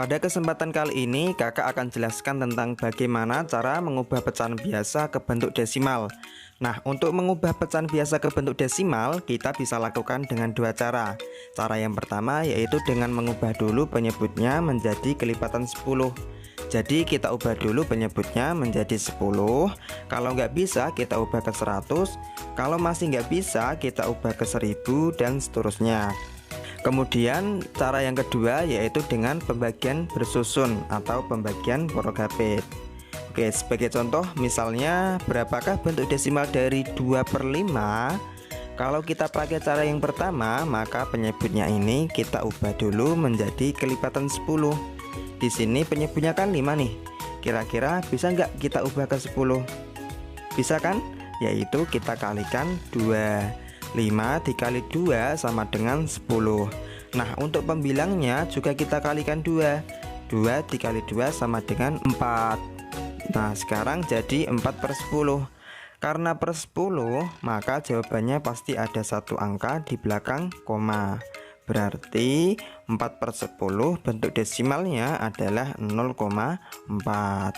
Pada kesempatan kali ini kakak akan jelaskan tentang bagaimana cara mengubah pecahan biasa ke bentuk desimal. Nah, untuk mengubah pecahan biasa ke bentuk desimal kita bisa lakukan dengan dua cara. Cara yang pertama yaitu dengan mengubah dulu penyebutnya menjadi kelipatan 10. Jadi kita ubah dulu penyebutnya menjadi 10. Kalau nggak bisa kita ubah ke 100. Kalau masih nggak bisa kita ubah ke 1000 dan seterusnya. Kemudian cara yang kedua yaitu dengan pembagian bersusun atau pembagian porogapit. Oke, sebagai contoh misalnya berapakah bentuk desimal dari 2/5? Kalau kita pakai cara yang pertama maka penyebutnya ini kita ubah dulu menjadi kelipatan 10. Di sini penyebutnya kan 5 nih. Kira-kira bisa nggak kita ubah ke 10? Bisa kan? Yaitu kita kalikan 2. 5 dikali 2 sama dengan 10. Nah, untuk pembilangnya juga kita kalikan 2. 2 dikali 2 sama dengan 4. Nah, sekarang jadi 4/10. Karena per 10, maka jawabannya pasti ada satu angka di belakang koma. Berarti 4/10 bentuk desimalnya adalah 0,4.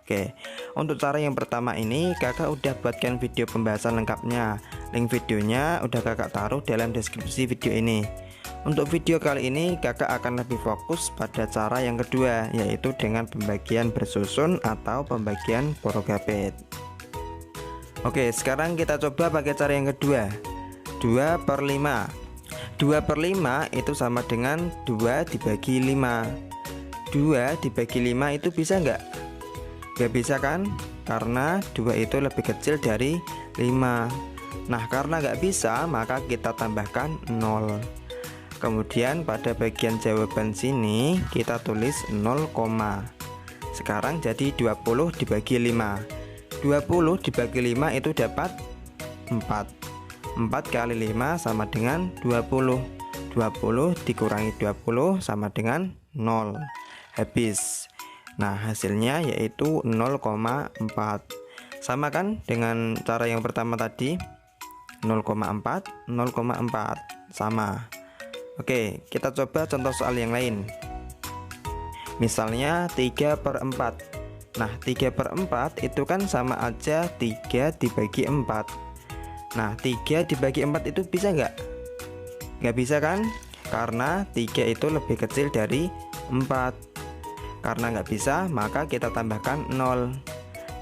Oke, untuk cara yang pertama ini kakak udah buatkan video pembahasan lengkapnya. Link videonya udah kakak taruh dalam deskripsi video ini. Untuk video kali ini kakak akan lebih fokus pada cara yang kedua, yaitu dengan pembagian bersusun atau pembagian porogapit. Oke, sekarang kita coba pakai cara yang kedua. 2/5. 2/5 itu sama dengan 2 dibagi 5. 2 dibagi 5 itu bisa nggak? Gak bisa kan? Karena 2 itu lebih kecil dari 5. Nah, karena gak bisa maka kita tambahkan 0. Kemudian pada bagian jawaban sini kita tulis 0, sekarang jadi 20 dibagi 5. 20 dibagi 5 itu dapat 4. 4 kali 5 sama dengan 20. 20 dikurangi 20 sama dengan 0. Habis. Nah, hasilnya yaitu 0,4. Sama kan dengan cara yang pertama tadi? 0,4, 0,4 sama. Oke, kita coba contoh soal yang lain. Misalnya 3/4. Nah, 3/4 itu kan sama aja 3 dibagi 4. Nah, 3 dibagi 4 itu bisa nggak? Nggak bisa kan? Karena 3 itu lebih kecil dari 4. Karena nggak bisa maka kita tambahkan 0.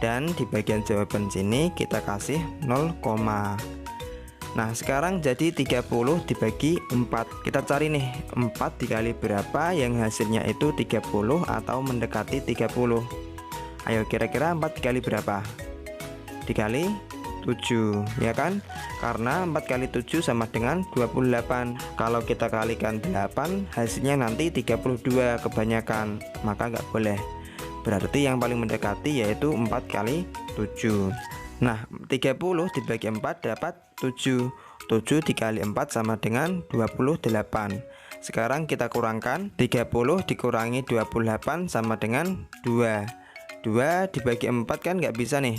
Dan di bagian jawaban sini kita kasih 0, nah sekarang jadi 30 dibagi 4. Kita cari nih 4 dikali berapa yang hasilnya itu 30 atau mendekati 30. Ayo kira-kira 4 dikali berapa? Dikali 7, ya kan? Karena 4 kali 7 sama dengan 28. Kalau kita kalikan 8 hasilnya nanti 32 kebanyakan, maka nggak boleh. Berarti yang paling mendekati yaitu 4 kali 7. Nah, 30 dibagi 4 dapat 7. 7 dikali 4 sama dengan 28. Sekarang kita kurangkan 30 dikurangi 28 sama dengan 2. 2 dibagi 4 kan nggak bisa nih,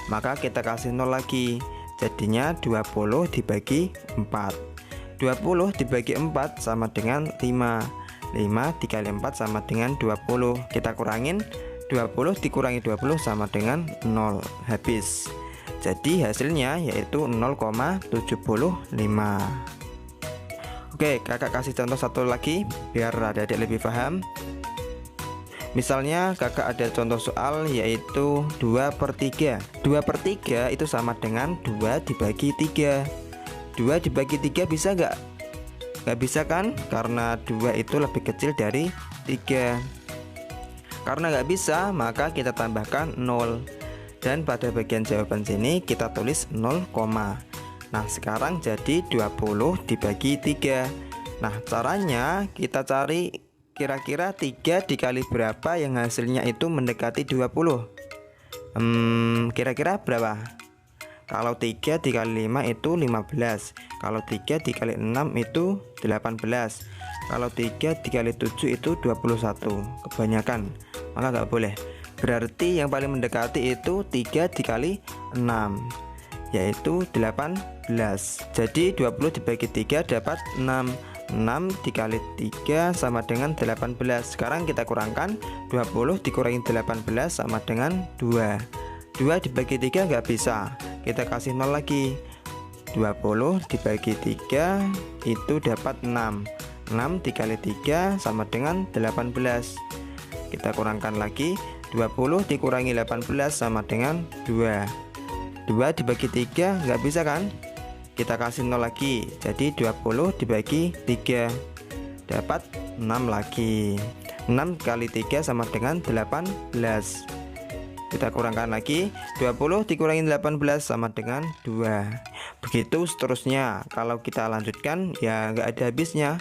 maka kita kasih 0 lagi. Jadinya 20 dibagi 4. 20 dibagi 4 sama dengan 5. 5 dikali 4 sama dengan 20. Kita kurangin 20 dikurangi 20 sama dengan 0. Habis. Jadi hasilnya yaitu 0,75. Oke, kakak kasih contoh satu lagi biar adik-adik lebih paham. Misalnya kakak ada contoh soal yaitu 2/3. 2/3 itu sama dengan 2 dibagi 3. 2 dibagi 3 bisa nggak? Nggak bisa kan? Karena 2 itu lebih kecil dari 3. Karena nggak bisa maka kita tambahkan 0. Dan pada bagian jawaban sini kita tulis 0, nah sekarang jadi 20 dibagi 3. Nah, caranya kita cari kira-kira 3 dikali berapa yang hasilnya itu mendekati 20. Kira-kira berapa? Kalau 3 dikali 5 itu 15. Kalau 3 dikali 6 itu 18. Kalau 3 dikali 7 itu 21. Kebanyakan, maka nggak boleh. Berarti yang paling mendekati itu 3 dikali 6, yaitu 18. Jadi 20 dibagi 3 dapat 6. 6 dikali 3 sama dengan 18. Sekarang kita kurangkan, 20 dikurangi 18 sama dengan 2. 2 dibagi 3 nggak bisa, kita kasih 0 lagi. 20 dibagi 3 itu dapat 6. 6 dikali 3 sama dengan 18. Kita kurangkan lagi, 20 dikurangi 18 sama dengan 2. 2 dibagi 3 nggak bisa kan? Kita kasih 0 lagi, jadi 20 dibagi 3 dapat 6 lagi. 6 kali 3 sama dengan 18. Kita kurangkan lagi, 20 dikurangi 18 sama dengan 2. Begitu seterusnya. Kalau kita lanjutkan ya nggak ada habisnya,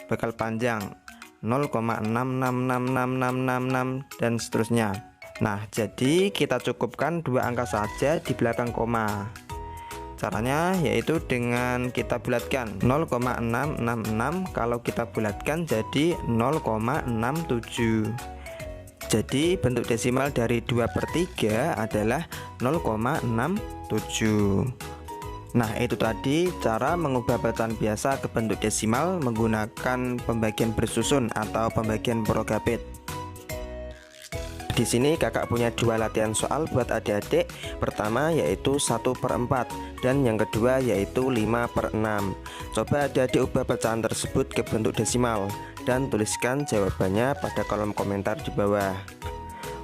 bakal panjang, 0,666666 dan seterusnya. Nah, jadi kita cukupkan 2 angka saja di belakang koma. Caranya yaitu dengan kita bulatkan 0,666, kalau kita bulatkan jadi 0,67. Jadi bentuk desimal dari 2/3 adalah 0,67. Nah, itu tadi cara mengubah pecahan biasa ke bentuk desimal menggunakan pembagian bersusun atau pembagian Prokabit. Di sini kakak punya 2 latihan soal buat adik-adik. Pertama yaitu 1/4 dan yang kedua yaitu 5/6. Coba adik-adik ubah pecahan tersebut ke bentuk desimal dan tuliskan jawabannya pada kolom komentar di bawah.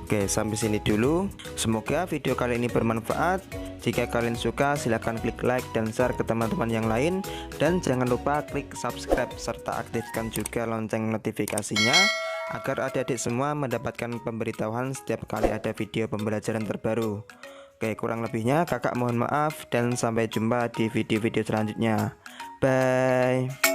Oke, sampai sini dulu. Semoga video kali ini bermanfaat. Jika kalian suka, silahkan klik like dan share ke teman-teman yang lain. Dan jangan lupa klik subscribe serta aktifkan juga lonceng notifikasinya, agar adik-adik semua mendapatkan pemberitahuan setiap kali ada video pembelajaran terbaru. Oke, kurang lebihnya kakak mohon maaf dan sampai jumpa di video-video selanjutnya. Bye.